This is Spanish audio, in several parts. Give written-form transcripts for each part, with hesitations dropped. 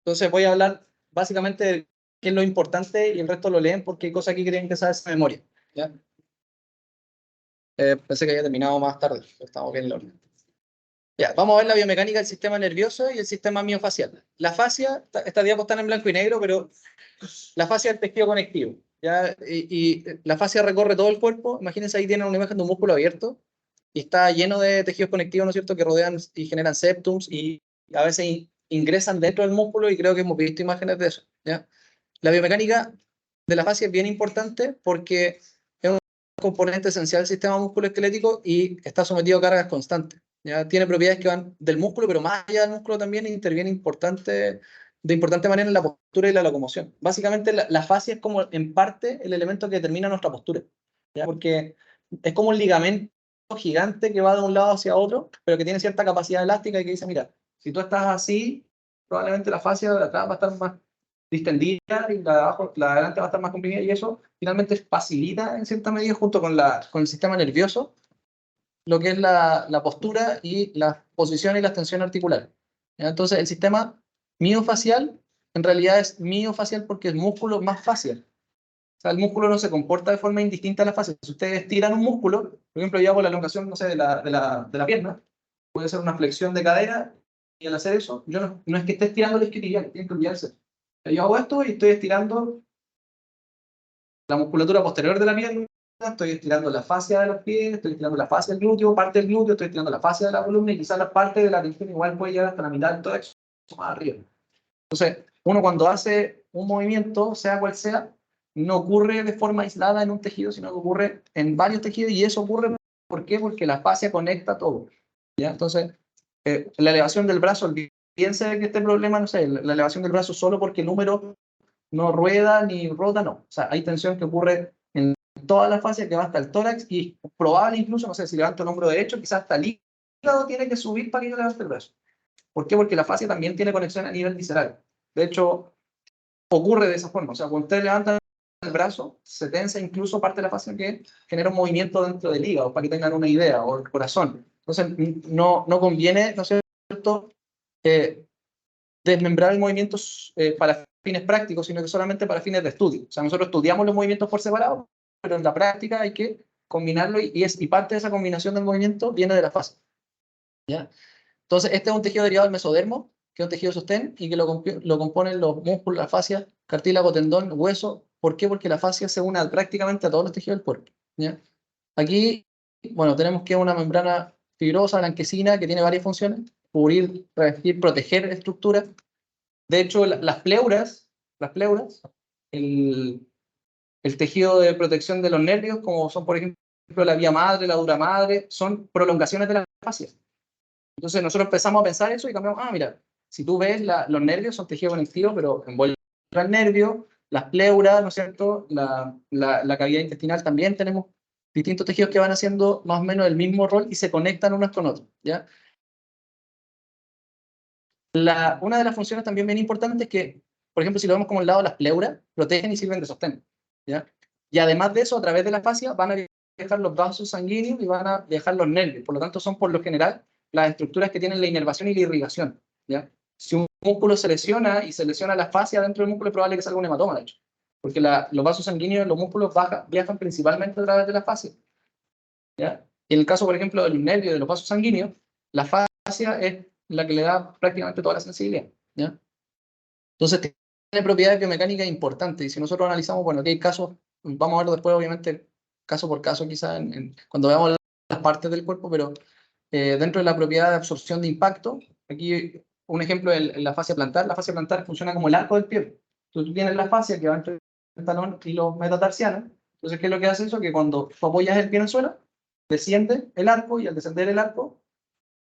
Entonces voy a hablar básicamente de qué es lo importante y el resto lo leen porque hay cosas que creen que sabes de memoria. ¿Ya? Pensé que había terminado más tarde, estamos bien en la orden. Ya, vamos a ver la biomecánica del sistema nervioso y el sistema miofacial. La fascia, esta diapo está en blanco y negro, pero la fascia es el tejido conectivo. ¿Ya? Y la fascia recorre todo el cuerpo. Imagínense, ahí tienen una imagen de un músculo abierto y está lleno de tejidos conectivos, ¿no es cierto?, que rodean y generan septums y a veces ingresan dentro del músculo y creo que hemos visto imágenes de eso. ¿Ya? La biomecánica de la fascia es bien importante porque es un componente esencial del sistema musculoesquelético y está sometido a cargas constantes. ¿Ya? Tiene propiedades que van del músculo, pero más allá del músculo también interviene de importante manera en la postura y la locomoción. Básicamente la fascia es como en parte el elemento que determina nuestra postura, ¿ya? Porque es como un ligamento gigante que va de un lado hacia otro, pero que tiene cierta capacidad elástica y que dice, mira, si tú estás así, probablemente la fascia de atrás va a estar más distendida y la de abajo, la de adelante va a estar más comprimida, y eso finalmente facilita en cierta medida junto con el sistema nervioso lo que es la postura y la posición y la extensión articular. ¿Ya? Entonces, el sistema miofacial en realidad es miofacial porque es músculo más facial. O sea, el músculo no se comporta de forma indistinta a la fascia. Si ustedes estiran un músculo, por ejemplo, yo hago la elongación, no sé, de la pierna, puede ser una flexión de cadera, y al hacer eso, yo no es que esté estirando el isquiotibial, tiene que olvidarse. Yo hago esto y estoy estirando la musculatura posterior de la pierna, estoy estirando la fascia de los pies, estoy estirando la fascia del glúteo, parte del glúteo, estoy estirando la fascia de la columna y quizás la parte de la tensión igual puede llegar hasta la mitad del tórax, más arriba. Entonces, uno cuando hace un movimiento, sea cual sea, no ocurre de forma aislada en un tejido, sino que ocurre en varios tejidos, y eso ocurre, ¿por qué? Porque la fascia conecta todo. ¿Ya? Entonces, la elevación del brazo, piense que este problema, no sé, la elevación del brazo solo porque el húmero no rueda ni rota, no. O sea, hay tensión que ocurre en toda la fascia que va hasta el tórax y es probable incluso, no sé, si levanto el hombro derecho, quizás hasta el hígado tiene que subir para que yo levante el brazo. ¿Por qué? Porque la fascia también tiene conexión a nivel visceral. De hecho, ocurre de esa forma. O sea, cuando ustedes levantan el brazo, se tensa incluso parte de la fascia que genera un movimiento dentro del hígado, para que tengan una idea, o el corazón. Entonces, no conviene, ¿no es cierto?, desmembrar el movimiento para fines prácticos, sino que solamente para fines de estudio. O sea, nosotros estudiamos los movimientos por separado, pero en la práctica hay que combinarlo y parte de esa combinación del movimiento viene de la fascia. ¿Ya? Entonces, este es un tejido derivado del mesodermo, que es un tejido sostén y que lo componen los músculos, la fascia, cartílago, tendón, hueso. ¿Por qué? Porque la fascia se une prácticamente a todos los tejidos del cuerpo. ¿Ya? Aquí, bueno, tenemos que una membrana fibrosa, blanquecina, que tiene varias funciones: cubrir, revestir, proteger estructuras. De hecho, las pleuras, el, el tejido de protección de los nervios, como son, por ejemplo, la vía madre, la dura madre, son prolongaciones de la fascia. Entonces nosotros empezamos a pensar eso y cambiamos, mira, si tú ves, los nervios son tejido conectivo, pero envuelven al nervio, las pleuras, ¿no es cierto?, la cavidad intestinal, también tenemos distintos tejidos que van haciendo más o menos el mismo rol y se conectan unos con otros, ¿ya? Una de las funciones también bien importantes es que, por ejemplo, si lo vemos como el lado de las pleuras, protegen y sirven de sostén, ¿ya? Y además de eso, a través de la fascia van a viajar los vasos sanguíneos y van a viajar los nervios. Por lo tanto, son por lo general las estructuras que tienen la inervación y la irrigación, ¿ya? Si un músculo se lesiona y se lesiona la fascia dentro del músculo, es probable que salga un hematoma, de hecho. Porque los vasos sanguíneos de los músculos viajan principalmente a través de la fascia, ¿ya? Y en el caso, por ejemplo, del nervio de los vasos sanguíneos, la fascia es la que le da prácticamente toda la sensibilidad, ¿ya? Entonces, tiene propiedades biomecánicas importantes. Y si nosotros analizamos, bueno, aquí hay casos, vamos a verlo después, obviamente, caso por caso, quizás cuando veamos las partes del cuerpo, pero dentro de la propiedad de absorción de impacto, aquí un ejemplo es la fascia plantar. La fascia plantar funciona como el arco del pie. Entonces, tú tienes la fascia que va entre el talón y los metatarsianos. Entonces, ¿qué es lo que hace eso? Que cuando tú apoyas el pie en el suelo, desciende el arco, y al descender el arco,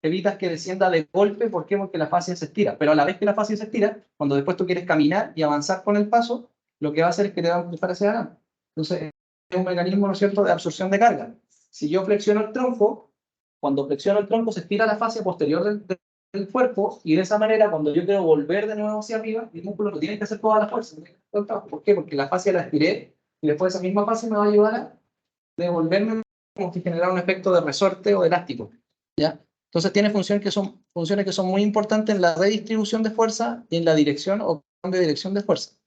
evitas que descienda de golpe. ¿Por qué? Porque la fascia se estira. Pero a la vez que la fascia se estira, cuando después tú quieres caminar y avanzar con el paso, lo que va a hacer es que te va a empujar hacia adelante. Entonces, es un mecanismo, ¿no es cierto?, de absorción de carga. Si yo flexiono el tronco, cuando flexiono el tronco se estira la fascia posterior del cuerpo, y de esa manera, cuando yo quiero volver de nuevo hacia arriba, el músculo no tiene que hacer toda la fuerza. ¿Por qué? Porque la fascia la estiré, y después esa misma fascia me va a ayudar a devolverme, como si generara un efecto de resorte o de elástico, ¿ya? Entonces tiene funciones que son muy importantes en la redistribución de fuerza y en la dirección o cambio de dirección de fuerza.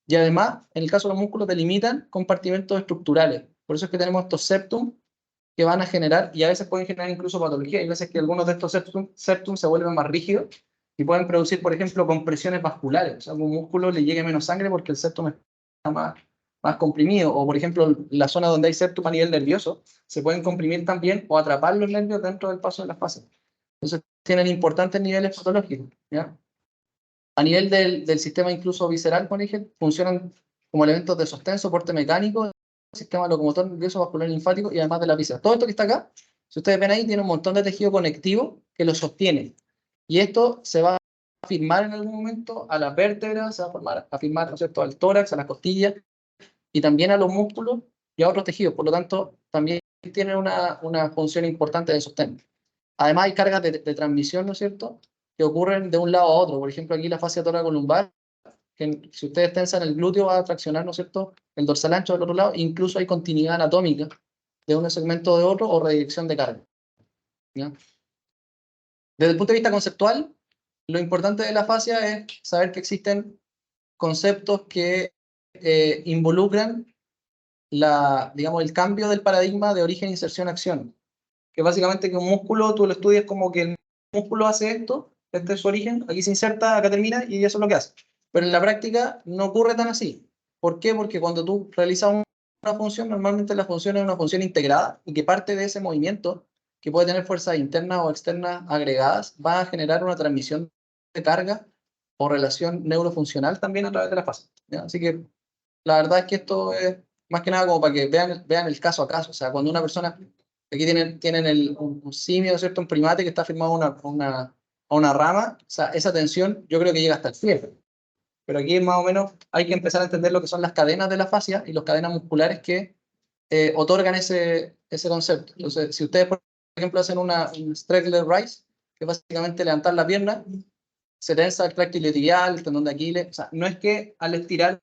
Y además, en el caso de los músculos, delimitan compartimentos estructurales. Por eso es que tenemos estos septum que van a generar, y a veces pueden generar incluso patología. Hay veces que algunos de estos septum se vuelven más rígidos y pueden producir, por ejemplo, compresiones vasculares. O sea, a un músculo le llegue menos sangre porque el septum está más comprimido. O, por ejemplo, la zona donde hay septum a nivel nervioso, se pueden comprimir también o atrapar los nervios dentro del paso de las fases. Entonces, tienen importantes niveles patológicos, ¿ya? A nivel del sistema incluso visceral, por ejemplo, funcionan como elementos de sostén, soporte mecánico, sistema locomotor, nervioso, vascular, linfático y además de la víscera. Todo esto que está acá, si ustedes ven ahí, tiene un montón de tejido conectivo que lo sostiene. Y esto se va a firmar en algún momento a las vértebras, se va a firmar, ¿no es cierto?, al tórax, a las costillas y también a los músculos y a otros tejidos. Por lo tanto, también tienen una función importante de sostén. Además, hay cargas de transmisión, ¿no es cierto?, que ocurren de un lado a otro. Por ejemplo, aquí la fascia toracolumbar, que si ustedes tensan el glúteo va a traccionar, ¿no es cierto?, el dorsal ancho del otro lado. Incluso hay continuidad anatómica de un segmento de otro o redirección de carga, ¿ya? Desde el punto de vista conceptual, lo importante de la fascia es saber que existen conceptos que involucran digamos, el cambio del paradigma de origen, inserción, acción. Que básicamente que un músculo, tú lo estudias como que el músculo hace esto, este es su origen, aquí se inserta, acá termina y eso es lo que hace. Pero en la práctica no ocurre tan así. ¿Por qué? Porque cuando tú realizas una función, normalmente la función es una función integrada y que parte de ese movimiento, que puede tener fuerzas internas o externas agregadas, va a generar una transmisión de carga o relación neurofuncional también a través de la fase, ¿ya? Así que la verdad es que esto es más que nada como para que vean el caso a caso. O sea, cuando una persona, aquí tienen un simio, ¿cierto? Un primate que está firmado a una rama, o sea, esa tensión yo creo que llega hasta el cierre. Pero aquí más o menos hay que empezar a entender lo que son las cadenas de la fascia y las cadenas musculares que otorgan ese concepto. Entonces, si ustedes, por ejemplo, hacen un straight leg raise, que es básicamente levantar la pierna, se tensa el tracto iliotibial, el tendón de Aquiles. O sea, no es que al estirar,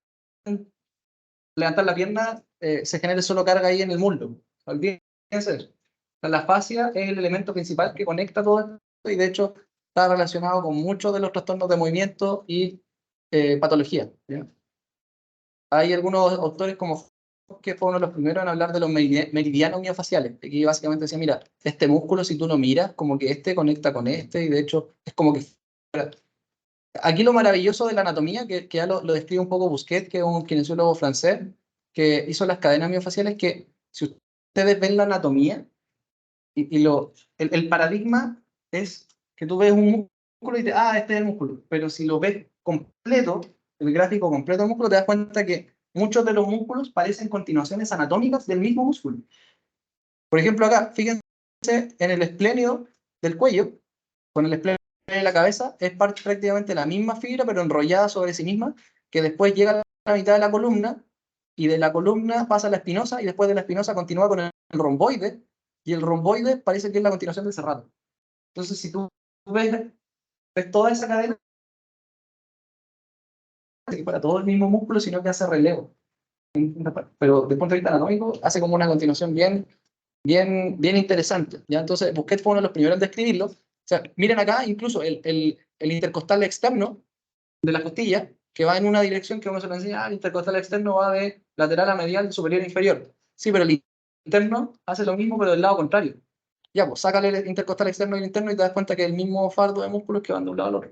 levantar la pierna, se genere solo carga ahí en el muslo. Olvídense eso. O sea, la fascia es el elemento principal que conecta todo esto y de hecho está relacionado con muchos de los trastornos de movimiento y patología, ¿ya? Hay algunos autores como que fue uno de los primeros en hablar de los meridianos miofaciales, que básicamente decía, mira, este músculo si tú no miras, como que este conecta con este y de hecho es como que... Aquí lo maravilloso de la anatomía, que ya lo describe un poco Busquet, que es un kinesiólogo francés, que hizo las cadenas miofaciales, que si ustedes ven la anatomía, el paradigma es que tú ves un músculo y dices, ah, este es el músculo, pero si lo ves completo, el gráfico completo del músculo, te das cuenta que muchos de los músculos parecen continuaciones anatómicas del mismo músculo. Por ejemplo, acá, fíjense en el espléneo del cuello, con el espléneo de la cabeza, es prácticamente la misma fibra, pero enrollada sobre sí misma, que después llega a la mitad de la columna, y de la columna pasa a la espinosa, y después de la espinosa continúa con el romboide, y el romboide parece que es la continuación del serrato. Entonces, si tú ves toda esa cadena, que para todo el mismo músculo, sino que hace relevo. Pero desde el punto de vista anatómico, hace como una continuación bien interesante, ¿ya? Entonces, Busquet fue uno de los primeros en describirlo. O sea, miren acá, incluso el intercostal externo de las costillas, que va en una dirección que uno se lo enseña, el intercostal externo va de lateral a medial, superior e inferior. Sí, pero el interno hace lo mismo, pero del lado contrario. Ya, pues sácale el intercostal externo y el interno y te das cuenta que es el mismo fardo de músculos que van de un lado al otro.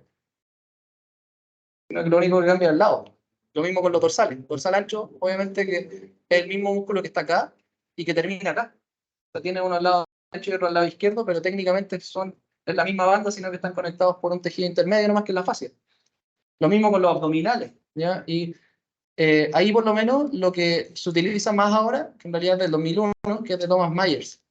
Sino que lo único que cambia es el lado. Lo mismo con los dorsales. Dorsal ancho, obviamente que es el mismo músculo que está acá y que termina acá. O sea, tiene uno al lado derecho y otro al lado izquierdo, pero técnicamente es la misma banda, sino que están conectados por un tejido intermedio, no más que en la fascia. Lo mismo con los abdominales, ¿ya? Y ahí por lo menos lo que se utiliza más ahora, que en realidad es del 2001, que es de Thomas Myers.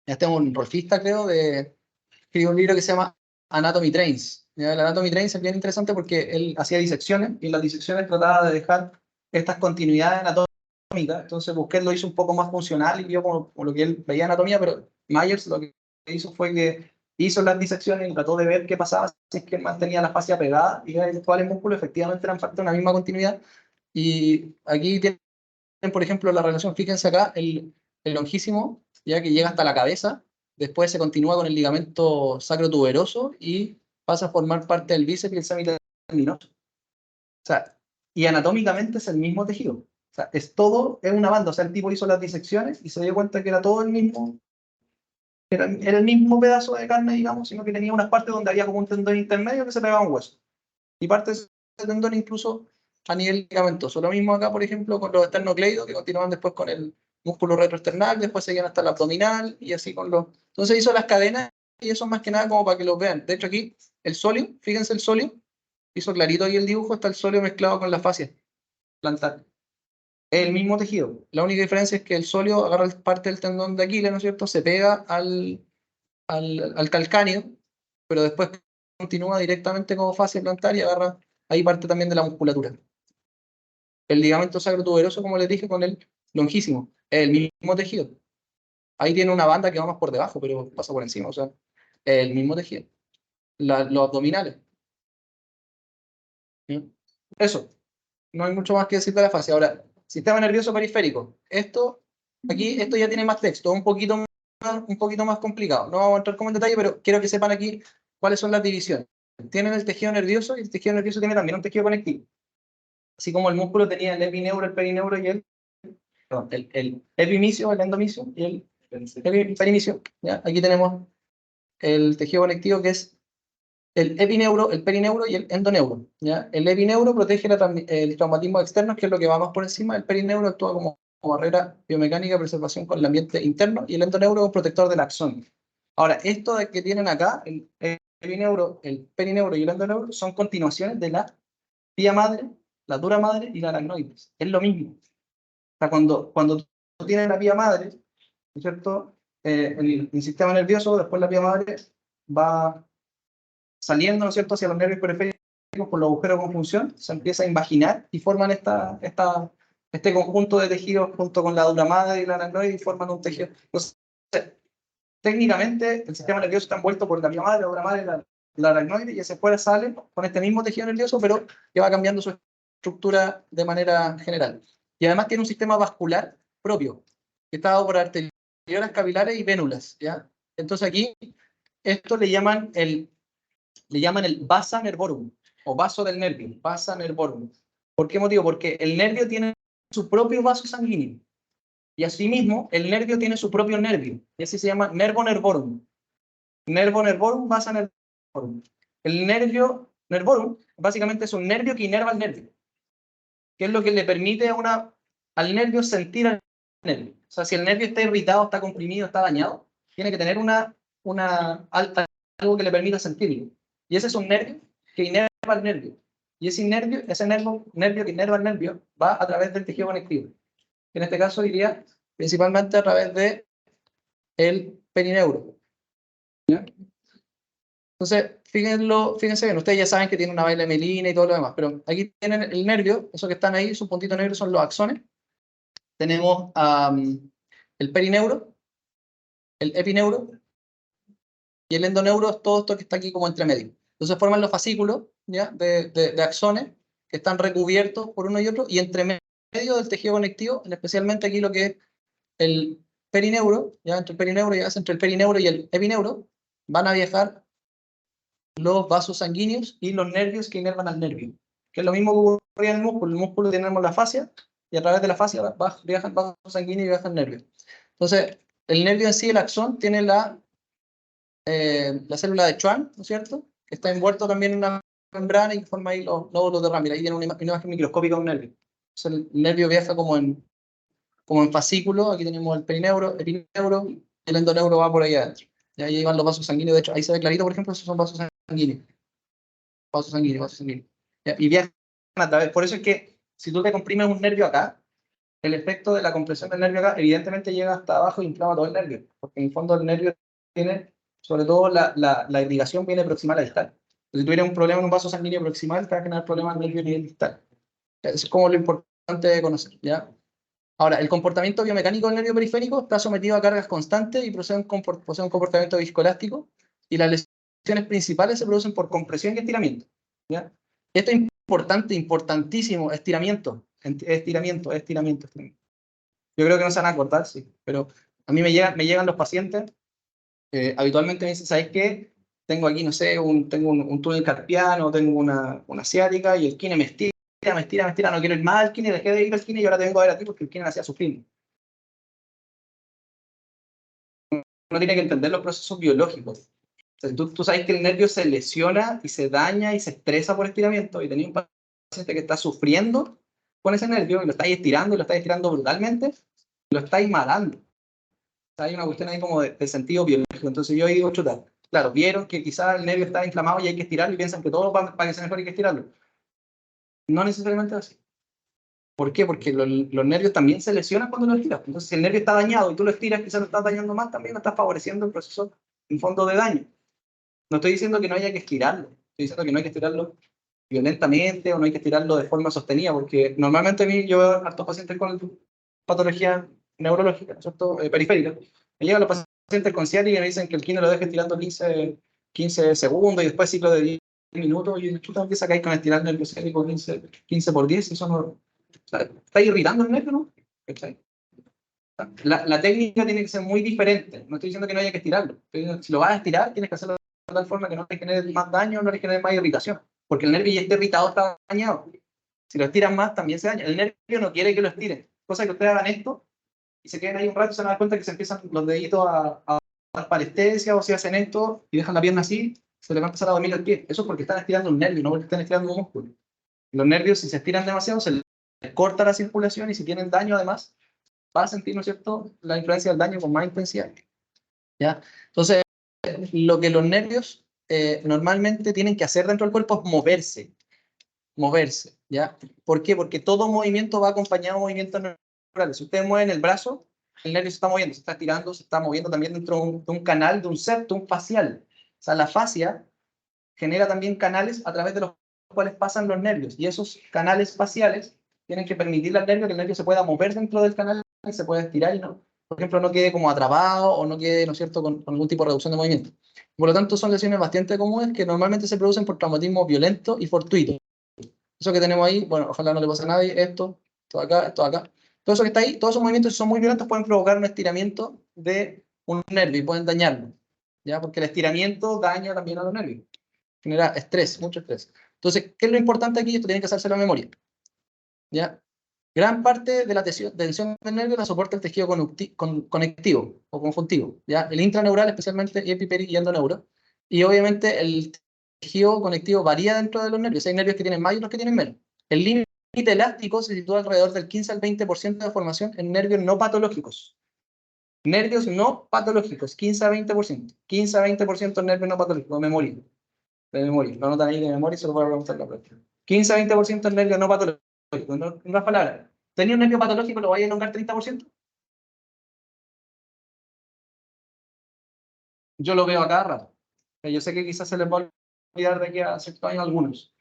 Este es un rolfista, creo, escribió un libro que se llama Anatomy Trains. ¿Ya? El Anatomy Trains es bien interesante porque él hacía disecciones y en las disecciones trataba de dejar estas continuidades anatómicas. Entonces Busquet lo hizo un poco más funcional y vio como lo que él veía anatomía, pero Myers lo que hizo fue que hizo las disecciones y trató de ver qué pasaba si es que mantenía la fascia pegada y cuáles músculos efectivamente eran parte de una misma continuidad. Y aquí tienen, por ejemplo, la relación, fíjense acá, el longísimo, ya que llega hasta la cabeza, después se continúa con el ligamento sacrotuberoso y pasa a formar parte del bíceps y el semitendinoso. O sea, y anatómicamente es el mismo tejido. O sea, es una banda. O sea, el tipo hizo las disecciones y se dio cuenta que era todo el mismo. Era el mismo pedazo de carne, digamos, sino que tenía unas partes donde había como un tendón intermedio que se pegaba a un hueso. Y partes del tendón incluso a nivel ligamentoso. Lo mismo acá, por ejemplo, con los esternocleidos, que continúan después con el músculo retroesternal, después seguían hasta el abdominal, y así con los... Entonces hizo las cadenas, y eso más que nada como para que los vean. De hecho aquí, el sóleo, fíjense el sóleo, hizo clarito ahí el dibujo, está el sóleo mezclado con la fascia plantar. Es el mismo tejido. La única diferencia es que el sóleo agarra parte del tendón de Aquiles, ¿no es cierto? Se pega al calcáneo, pero después continúa directamente como fascia plantar y agarra ahí parte también de la musculatura. El ligamento sacrotuberoso, como les dije, con el longísimo, es el mismo tejido. Ahí tiene una banda que va más por debajo, pero pasa por encima, o sea, es el mismo tejido. Los abdominales. ¿Sí? Eso. No hay mucho más que decir de la fascia. Ahora, sistema nervioso periférico. Esto ya tiene más texto, un poquito más complicado. No vamos a entrar como en detalle, pero quiero que sepan aquí cuáles son las divisiones. Tienen el tejido nervioso y el tejido nervioso tiene también un tejido conectivo. Así como el músculo tenía el epineuro, el perineuro y el epimicio, el endomicio y el perimicio. ¿Ya? Aquí tenemos el tejido conectivo que es el epineuro, el perineuro y el endoneuro. ¿Ya? El epineuro protege el traumatismo externo, que es lo que va más por encima. El perineuro actúa como barrera biomecánica de preservación con el ambiente interno, y el endoneuro es un protector del axón. Ahora, esto de que tienen acá, el epineuro, el perineuro y el endoneuro, son continuaciones de la vía madre, la dura madre y la aracnoides. Es lo mismo. O sea, cuando tú tienes la vía madre, ¿no es cierto? El sistema nervioso, después la vía madre va saliendo, ¿no es cierto?, hacia los nervios periféricos por los agujeros con función, se empieza a invaginar y forman este conjunto de tejidos junto con la dura madre y la aracnoide y forman un tejido. Entonces, técnicamente, el sistema nervioso está envuelto por la vía madre, la dura madre, la aracnoide, y hacia afuera sale con este mismo tejido nervioso, pero que va cambiando su estructura de manera general. Y además tiene un sistema vascular propio, que está dado por arteriolas, capilares y vénulas, ¿ya? Entonces aquí, esto le llaman el vasa nervorum, o vaso del nervio, vasa nervorum. ¿Por qué motivo? Porque el nervio tiene su propio vaso sanguíneo, y asimismo el nervio tiene su propio nervio, y así se llama nervo nervorum. Nervo nervorum, vasa nervorum. El nervio nervorum básicamente es un nervio que inerva al nervio, que es lo que le permite al nervio sentir al nervio. O sea, si el nervio está irritado, está comprimido, está dañado, tiene que tener algo que le permita sentirlo. Y ese es un nervio que inerva al nervio. Y ese nervio que inerva al nervio va a través del tejido conectivo. En este caso iría principalmente a través del perineuro. ¿Ya? Entonces, fíjense bien, ustedes ya saben que tiene una vaina de melina y todo lo demás, pero aquí tienen el nervio, esos que están ahí, sus puntitos negros son los axones. Tenemos el perineuro, el epineuro, y el endoneuro es todo esto que está aquí como entre medio. Entonces forman los fascículos, ¿ya?, de axones que están recubiertos por uno y otro, y entre medio del tejido conectivo, especialmente aquí lo que es el perineuro, ¿ya? Entre el perineuro y el epineuro, van a viajar los vasos sanguíneos y los nervios que inervan al nervio, que es lo mismo que ocurre en el músculo. El músculo tenemos la fascia, y a través de la fascia viajan vasos sanguíneos y viajan nervios. Entonces, el nervio en sí, el axón, tiene la célula de Schwann, ¿no es cierto?, que está envuelto también en una membrana y forma ahí los nódulos de Rammel. Ahí tiene una imagen microscópica de un nervio. Entonces, el nervio viaja como en fascículo. Aquí tenemos el perineuro, el epineuro, y el endoneuro va por ahí adentro. Y ahí van los vasos sanguíneos. De hecho, ahí se ve clarito, por ejemplo, esos son vasos sanguíneos. Vasos sanguíneos. Y viajan a través. Por eso es que si tú te comprimes un nervio acá, el efecto de la compresión del nervio acá evidentemente llega hasta abajo e inflama todo el nervio, porque en el fondo el nervio tiene, sobre todo la irrigación viene proximal a distal. Si tú tienes un problema en un vaso sanguíneo proximal, te va a generar problemas en el nervio a nivel distal. Eso es como lo importante de conocer, ¿ya? Ahora, el comportamiento biomecánico del nervio periférico está sometido a cargas constantes y posee un comportamiento viscoelástico, y las lesiones principales se producen por compresión y estiramiento, ¿ya? Esto es importantísimo, estiramiento. Yo creo que no se van a acordar, sí, pero a mí me llegan los pacientes habitualmente me dicen, ¿sabes qué? Tengo aquí, no sé, tengo un túnel carpiano, tengo una ciática, y el kine me estira, me estira, me estira, no quiero ir más al kine, dejé de ir al kine y ahora te vengo a ver a ti porque el kine me hacía sufrir. Uno tiene que entender los procesos biológicos. O sea, tú sabes que el nervio se lesiona y se daña y se estresa por estiramiento, y tenés un paciente que está sufriendo con ese nervio y lo estáis estirando y lo estáis estirando brutalmente, lo estáis matando. O sea, hay una cuestión ahí como de sentido biológico. Entonces yo digo, chuta, claro, vieron que quizás el nervio está inflamado y hay que estirarlo y piensan que todo para que se mejore hay que estirarlo. No necesariamente así. ¿Por qué? Porque los nervios también se lesionan cuando lo estiras. Entonces, si el nervio está dañado y tú lo estiras, quizás lo estás dañando más, también lo estás favoreciendo el proceso en fondo de daño. No estoy diciendo que no haya que estirarlo, estoy diciendo que no hay que estirarlo violentamente o no hay que estirarlo de forma sostenida, porque normalmente a mí yo veo a hartos pacientes con patología neurológica, ¿no es cierto? Periférica. Me llegan los pacientes con ciática y me dicen que el kine lo deje estirando 15 segundos y después ciclo de 10 minutos, y tú también sacáis con estirar el nervio ciático 15 por 10, eso no, o sea, está irritando el nervio, ¿no? ¿Cachai? La técnica tiene que ser muy diferente. No estoy diciendo que no haya que estirarlo. Si lo vas a estirar, tienes que hacerlo de tal forma que no le genere más daño, no le genere más irritación. Porque el nervio ya está irritado, está dañado. Si lo estiran más, también se daña. El nervio no quiere que lo estiren. Cosa que ustedes hagan esto y se queden ahí un rato y se dan cuenta que se empiezan los deditos a dar parestesia, o si hacen esto y dejan la pierna así, se le va a empezar a dormir el pie. Eso es porque están estirando un nervio, no porque están estirando un músculo. Los nervios, si se estiran demasiado, se les corta la circulación, y si tienen daño además, va a sentir, ¿no es cierto?, la influencia del daño con más intensidad. ¿Ya? Entonces, lo que los nervios normalmente tienen que hacer dentro del cuerpo es moverse, ¿ya? ¿Por qué? Porque todo movimiento va acompañado de movimientos neurales. Si ustedes mueven el brazo, el nervio se está moviendo, se está estirando, se está moviendo también dentro de un canal, de un septum facial. O sea, la fascia genera también canales a través de los cuales pasan los nervios, y esos canales faciales tienen que permitirle al nervio que el nervio se pueda mover dentro del canal, y se pueda estirar y no, por ejemplo, no quede como atrapado o no quede, ¿no es cierto?, con algún tipo de reducción de movimiento. Por lo tanto, son lesiones bastante comunes que normalmente se producen por traumatismo violento y fortuito. Eso que tenemos ahí, bueno, ojalá no le pase a nadie, esto acá, esto acá. Todo eso que está ahí, todos esos movimientos, si son muy violentos, pueden provocar un estiramiento de un nervio y pueden dañarlo, ¿ya? Porque el estiramiento daña también a los nervios, genera estrés, mucho estrés. Entonces, ¿qué es lo importante aquí? Esto tiene que hacerse la memoria, ¿ya? Gran parte de la tensión del nervio la soporta el tejido conectivo o conjuntivo, ¿ya? El intraneural especialmente, y epiperi y endoneuro. Y obviamente el tejido conectivo varía dentro de los nervios. Hay nervios que tienen más y otros que tienen menos. El límite elástico se sitúa alrededor del 15 al 20% de formación en nervios no patológicos. Nervios no patológicos, 15 a 20%. 15 a 20% en nervios no patológicos, de memoria. Lo anotan ahí de memoria y se lo voy a preguntar la próxima. 15 a 20% en nervios no patológicos. En unas palabras, ¿tenía un nervio patológico, lo vaya a elongar 30%? Yo lo veo a cada rato. Yo sé que quizás se les va a olvidar de aquí a ciertos años algunos.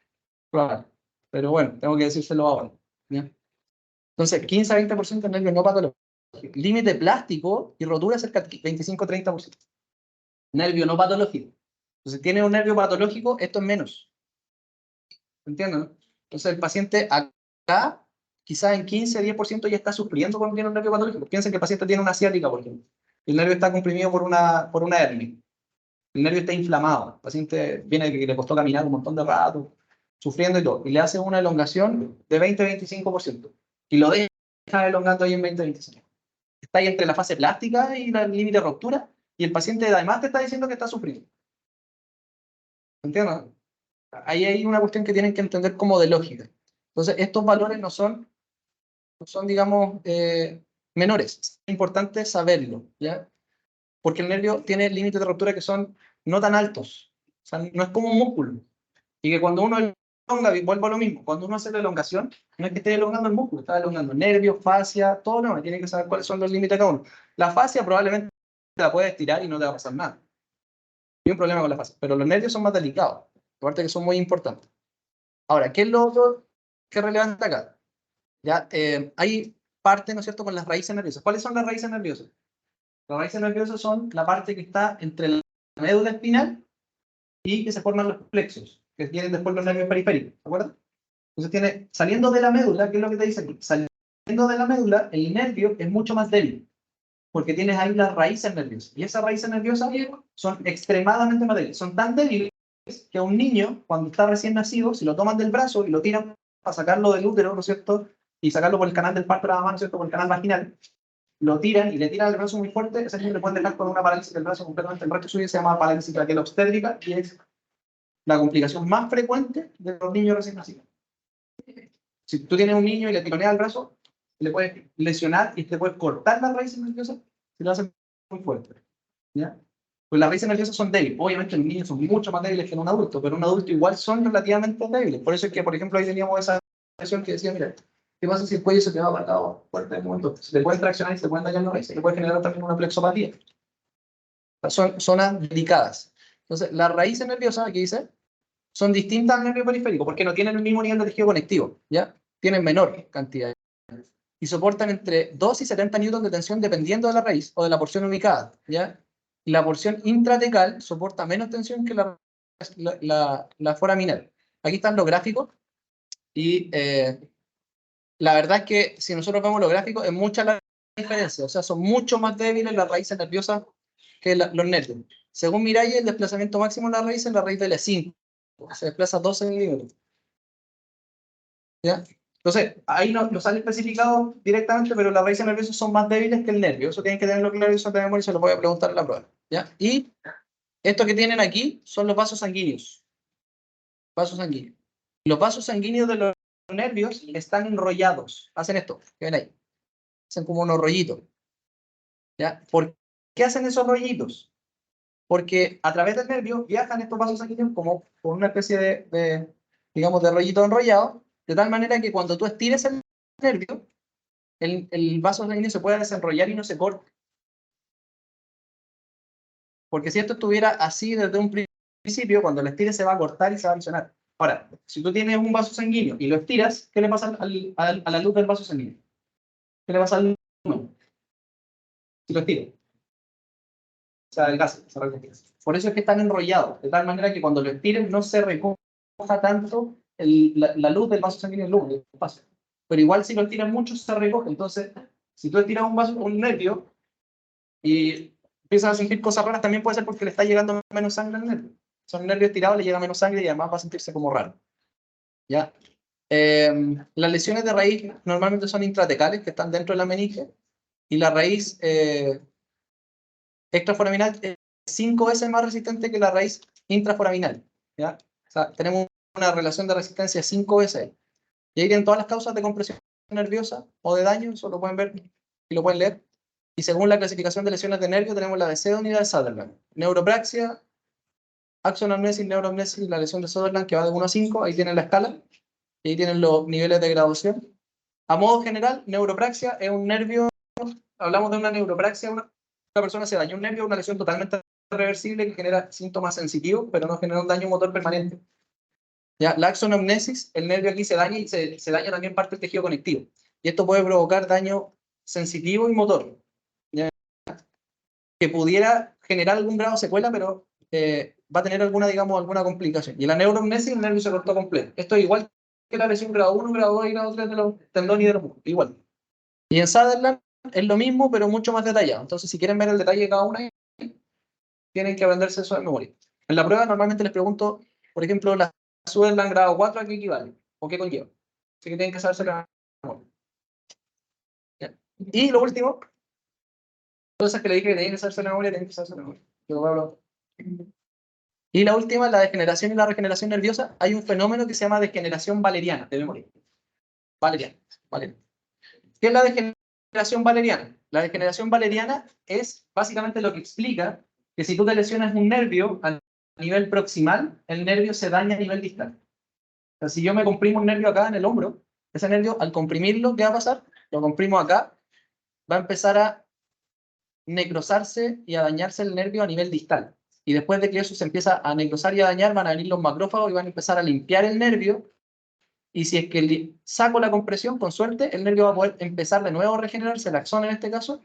Claro. Pero bueno, tengo que decírselo ahora. ¿Ya? Entonces, 15 a 20% en nervios no patológicos. Límite plástico y rotura cerca de 25-30%. Nervio no patológico. Entonces, tiene un nervio patológico, esto es menos. ¿Entienden? ¿No? Entonces, el paciente acá, quizás en 15-10% ya está sufriendo cuando tiene un nervio patológico. Piensen que el paciente tiene una ciática, por ejemplo. El nervio está comprimido por una hernia. El nervio está inflamado. El paciente viene que le costó caminar un montón de rato, sufriendo y todo. Y le hace una elongación de 20-25%. Y lo deja elongando ahí en 20-25%. Está ahí entre la fase plástica y el límite de ruptura. Y el paciente además te está diciendo que está sufriendo. ¿Entiendes? Ahí hay una cuestión que tienen que entender como de lógica. Entonces, estos valores no son digamos, menores. Es importante saberlo, ¿ya? Porque el nervio tiene límites de ruptura que son no tan altos. O sea, no es como un músculo. Y que cuando uno elonga, vuelvo a lo mismo, cuando uno hace la elongación, no es que esté elongando el músculo, está elongando nervios, fascia, todo, no, tiene que saber cuáles son los límites de cada uno. La fascia probablemente la puedes estirar y no te va a pasar nada. No hay un problema con la fascia, pero los nervios son más delicados, aparte que son muy importantes. Ahora, ¿qué es lo otro que es relevante acá? ¿Ya? Hay parte, ¿no es cierto?, con las raíces nerviosas. ¿Cuáles son las raíces nerviosas? Las raíces nerviosas son la parte que está entre la médula espinal y que se forman los plexos, que tienen después los nervios periféricos, ¿de acuerdo? Entonces saliendo de la médula, ¿qué es lo que te dice aquí? Saliendo de la médula, el nervio es mucho más débil. porque tienes ahí las raíces nerviosas. Y esas raíces nerviosas son extremadamente más débiles. Son tan débiles que a un niño, cuando está recién nacido, si lo toman del brazo y lo tiran para sacarlo del útero, ¿no es cierto? Y sacarlo por el canal del parto de la mamá, ¿no es cierto? Por el canal vaginal, lo tiran y le tiran el brazo muy fuerte, ese niño le pueden dejar con una parálisis del brazo completamente. El resto suyo se llama parálisis traqueoobstétrica y es la complicación más frecuente de los niños recién nacidos. Si tú tienes un niño y le tironeas el brazo, le puedes lesionar y te puedes cortar las raíces nerviosas si lo haces muy fuerte. ¿Ya? Pues las raíces nerviosas son débiles. Obviamente los niños son mucho más débiles que en un adulto, pero un adulto igual son relativamente débiles. Por eso es que, por ejemplo, ahí teníamos esa lesión que decía, mira, ¿qué pasa si el cuello se te va apartado fuerte en un momento? Se te puede traccionar y se te pueden dañar las raíces, se te puede generar también una plexopatía. Son zonas delicadas. Entonces, las raíces nerviosas, aquí dice, son distintas al nervio periférico, porque no tienen el mismo nivel de tejido conectivo, ¿ya? Tienen menor cantidad. Y soportan entre 2 y 70 newtons de tensión dependiendo de la raíz o de la porción ubicada, ¿ya? Y la porción intratecal soporta menos tensión que la foraminal. Aquí están los gráficos y la verdad es que si nosotros vemos los gráficos es mucha la diferencia, o sea, son mucho más débiles las raíces nerviosas que los nervios. Según Miralles, el desplazamiento máximo de la raíz es la raíz de L5, se desplaza 12 milímetros. ¿Ya? Entonces, ahí no sale especificado directamente, pero las raíces nerviosas son más débiles que el nervio. Eso tienen que tenerlo claro y eso de memoria y se lo voy a preguntar en la prueba. ¿Ya? Y esto que tienen aquí son los vasos sanguíneos. Vasos sanguíneos. Los vasos sanguíneos de los nervios están enrollados. Hacen esto, que ven ahí. Hacen como unos rollitos. ¿Ya? ¿Por qué hacen esos rollitos? Porque a través del nervio viajan estos vasos sanguíneos como por una especie digamos, de rollito enrollado, de tal manera que cuando tú estires el nervio, el vaso sanguíneo se puede desenrollar y no se corta. Porque si esto estuviera así desde un principio, cuando lo estires se va a cortar y se va a lesionar. Ahora, si tú tienes un vaso sanguíneo y lo estiras, ¿qué le pasa a la luz del vaso sanguíneo? ¿Qué le pasa al lumen? Si lo estiras. O sea, el gas se recoge. Por eso es que están enrollados, de tal manera que cuando lo estires no se recoja tanto la luz del vaso sanguíneo, el lumen, el paso. Pero igual si lo estiras mucho se recoge. Entonces, si tú estiras un nervio y empiezas a sentir cosas raras, también puede ser porque le está llegando menos sangre al nervio. Son nervios estirados, le llega menos sangre y además va a sentirse como raro. ¿Ya? Las lesiones de raíz normalmente son intratecales, que están dentro de la meninge, y la raíz extraforaminal es 5 veces más resistente que la raíz intraforaminal. ¿Ya? O sea, tenemos una relación de resistencia 5 veces. Y ahí tienen todas las causas de compresión nerviosa o de daño, eso lo pueden ver y lo pueden leer. Y según la clasificación de lesiones de nervio, tenemos la de Seddon y la de Sutherland. Neuropraxia, axonamnesis, neuroamnesis, la lesión de Sutherland, que va de 1 a 5, ahí tienen la escala, y ahí tienen los niveles de graduación. A modo general, neuropraxia es un nervio, hablamos de una neuropraxia, una persona se dañó un nervio, una lesión totalmente reversible que genera síntomas sensitivos, pero no genera un daño motor permanente. ¿Ya? La axonamnesis, el nervio aquí se daña y se daña también parte del tejido conectivo. Y esto puede provocar daño sensitivo y motor, ¿ya? Que pudiera generar algún grado de secuela, pero va a tener alguna complicación. Y la neuroamnesis, el nervio se cortó completo. Esto es igual que la lesión grado 1, grado 2 y grado 3 de los tendones y de los músculos. Igual. Y en Sutherland es lo mismo, pero mucho más detallado. Entonces, si quieren ver el detalle de cada una, tienen que aprenderse eso de memoria. En la prueba normalmente les pregunto, por ejemplo, la Sutherland grado 4, ¿a qué equivale? ¿O qué conlleva? Así que tienen que saberse la memoria. Y lo último, cosas que le dije que tienen que saberse la memoria, tienen que saberse la memoria. Yo voy a hablar. Y la última, la degeneración y la regeneración nerviosa. Hay un fenómeno que se llama degeneración valeriana de memoria. Valeriana. ¿Qué es la degeneración valeriana? La degeneración valeriana es básicamente lo que explica que si tú te lesionas un nervio a nivel proximal, el nervio se daña a nivel distal. O sea, si yo me comprimo un nervio acá en el hombro, ese nervio, al comprimirlo, ¿qué va a pasar? Lo comprimo acá, va a empezar a necrosarse y a dañarse el nervio a nivel distal. Y después de que eso se empieza a necrosar y a dañar, van a venir los macrófagos y van a empezar a limpiar el nervio. Y si es que saco la compresión, con suerte, el nervio va a poder empezar de nuevo a regenerarse, el axón en este caso,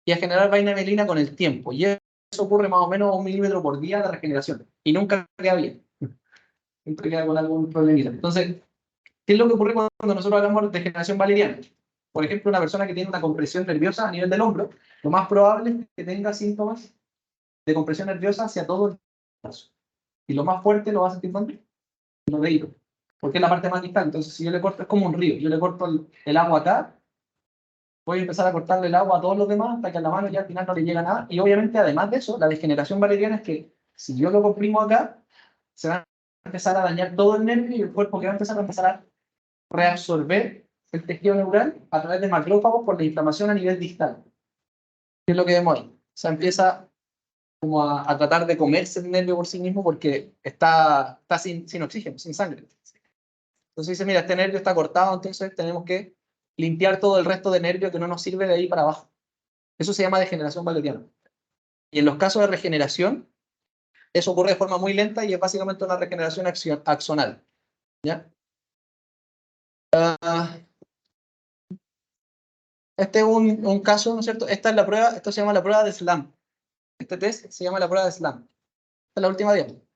y a generar vaina mielina con el tiempo. Y eso ocurre más o menos 1 milímetro por día de regeneración. Y nunca queda bien. Siempre queda con algún problemita. Entonces, ¿qué es lo que ocurre cuando nosotros hablamos de degeneración valeriana? por ejemplo, una persona que tiene una compresión nerviosa a nivel del hombro, lo más probable es que tenga síntomas de compresión nerviosa hacia todo el brazo. Y lo más fuerte lo va a sentir ¿dónde? En los deditos. Porque es la parte más distal. Entonces, si yo le corto, es como un río. Yo le corto el agua acá, voy a empezar a cortarle el agua a todos los demás hasta que a la mano ya al final no le llega nada. Y obviamente, además de eso, la degeneración valeriana es que si yo lo comprimo acá, se va a empezar a dañar todo el nervio y el cuerpo que va a empezar a reabsorber el tejido neural a través de macrófagos por la inflamación a nivel distal. ¿Qué es lo que vemos ahí? O sea, empieza como a tratar de comerse el nervio por sí mismo porque está sin oxígeno, sin sangre. Entonces dice, mira, este nervio está cortado, entonces tenemos que limpiar todo el resto de nervio que no nos sirve de ahí para abajo. Eso se llama degeneración valeriana. Y en los casos de regeneración, eso ocurre de forma muy lenta y es básicamente una regeneración axonal. ¿Ya? Este es un caso, ¿no es cierto? Esta es la prueba, esto se llama la prueba de SLAM. Este test se llama la prueba de SLAM. Esta es la última diapositiva.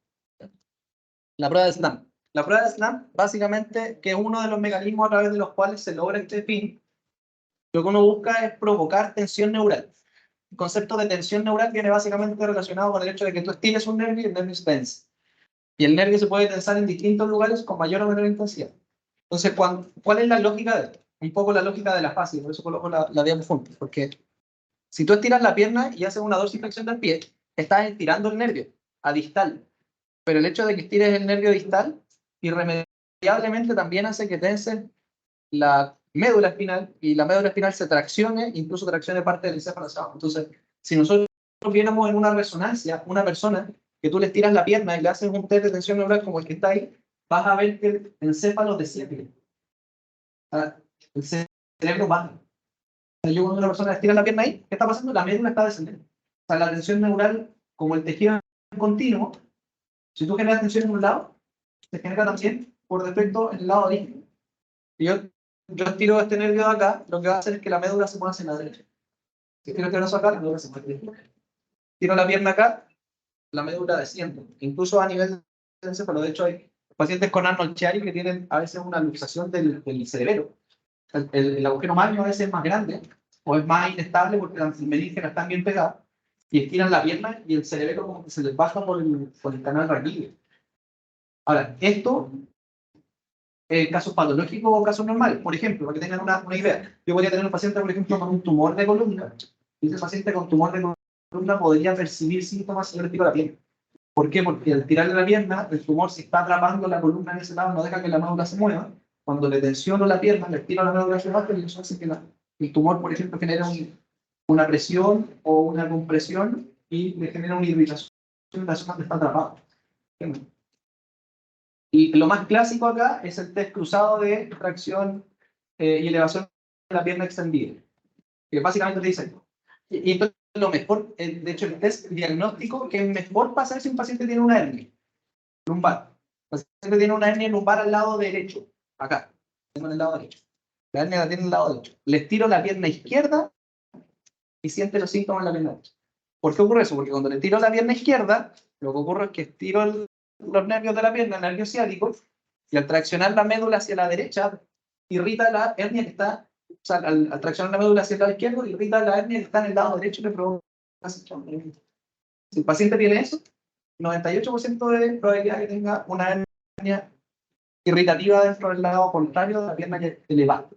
La prueba de SLAM. La prueba de SLAM, básicamente, que es uno de los mecanismos a través de los cuales se logra este fin, lo que uno busca es provocar tensión neural. El concepto de tensión neural viene básicamente relacionado con el hecho de que tú estires un nervio y el nervio se tensa. Y el nervio se puede tensar en distintos lugares con mayor o menor intensidad. Entonces, ¿cuál es la lógica de esto? Un poco la lógica de la fascia, por eso coloco la diapositiva juntos, porque si tú estiras la pierna y haces una dorsiflexión del pie, estás estirando el nervio a distal. Pero el hecho de que estires el nervio distal, irremediablemente también hace que tenses la médula espinal y la médula espinal se traccione, incluso traccione parte del encéfalo hacia abajo. Entonces, si nosotros viéramos en una resonancia una persona que tú le estiras la pierna y le haces un test de tensión neural como el que está ahí, vas a ver que el encéfalo desciende. El cerebro baja. Yo cuando una persona estira la pierna ahí, ¿qué está pasando? La médula está descendiendo. O sea, la tensión neural, como el tejido es continuo, si tú generas tensión en un lado, se genera también por defecto en el lado distal. Si yo estiro este nervio de acá, lo que va a hacer es que la médula se mueva hacia la derecha. Si estiro este brazo acá, la médula se mueve hacia la derecha. Tiro la pierna acá, la médula desciende. Incluso a nivel de encéfalo, de hecho, hay pacientes con Arnold Chiari que tienen a veces una luxación del cerebelo. El agujero magno a veces es más grande o es más inestable porque las meninges están bien pegadas y estiran la pierna y el cerebelo como que se les baja por el canal raquídeo. Ahora, esto casos patológicos o casos normales. Por ejemplo, para que tengan una idea, yo podría tener un paciente, por ejemplo, con un tumor de columna y ese paciente con tumor de columna podría percibir síntomas si yo le tiro la pierna. ¿Por qué? Porque al tirarle la pierna, el tumor se está atrapando la columna en ese lado, no deja que la médula se mueva. Cuando le tensiono la pierna, le tiro la médula hacia abajo y eso hace que el tumor, por ejemplo, genere una presión o una compresión y le genera una irritación en la zona que está atrapada. Y lo más clásico acá es el test cruzado de tracción y elevación de la pierna extendida. Que básicamente te dice, y esto es lo mejor, de hecho el test diagnóstico que es mejor pasar si un paciente tiene una hernia lumbar. El paciente tiene una hernia lumbar al lado derecho, acá, tengo en el lado derecho. La hernia la tiene en el lado derecho. Le tiro la pierna izquierda y siente los síntomas en la pierna derecha. ¿Por qué ocurre eso? Porque cuando le tiro la pierna izquierda, lo que ocurre es que estiro los nervios de la pierna, el nervio ciático, y al traccionar la médula hacia la derecha, irrita la hernia que está, o sea, al traccionar la médula hacia el lado izquierdo, irrita la hernia que está en el lado derecho y le provoca. Si el paciente tiene eso, 98% de probabilidad que tenga una hernia irritativa dentro del lado contrario de la pierna que le va.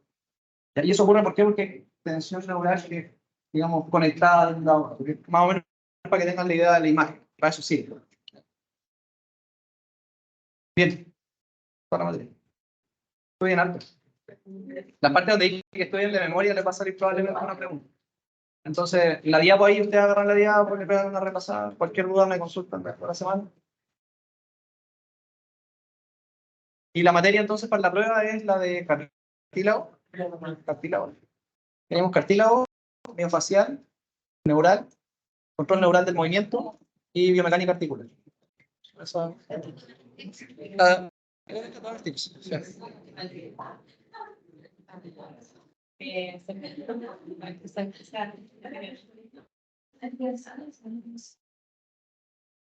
Y eso ocurre ¿por qué? Porque tensión neural que, digamos, conectada de un lado a otro. Más o menos para que tengan la idea de la imagen. Para eso sí. Bien. Para la materia. Estoy en alto. La parte donde dije que estoy en de memoria le va a salir probablemente una pregunta. Entonces, la diapo ahí, ustedes agarran la diapo, le pegan una repasada. Cualquier duda me consultan por la semana. Y la materia entonces para la prueba es la de cartílago. Tenemos cartílago, miofacial, neural, control neural del movimiento y biomecánica articular. Eso,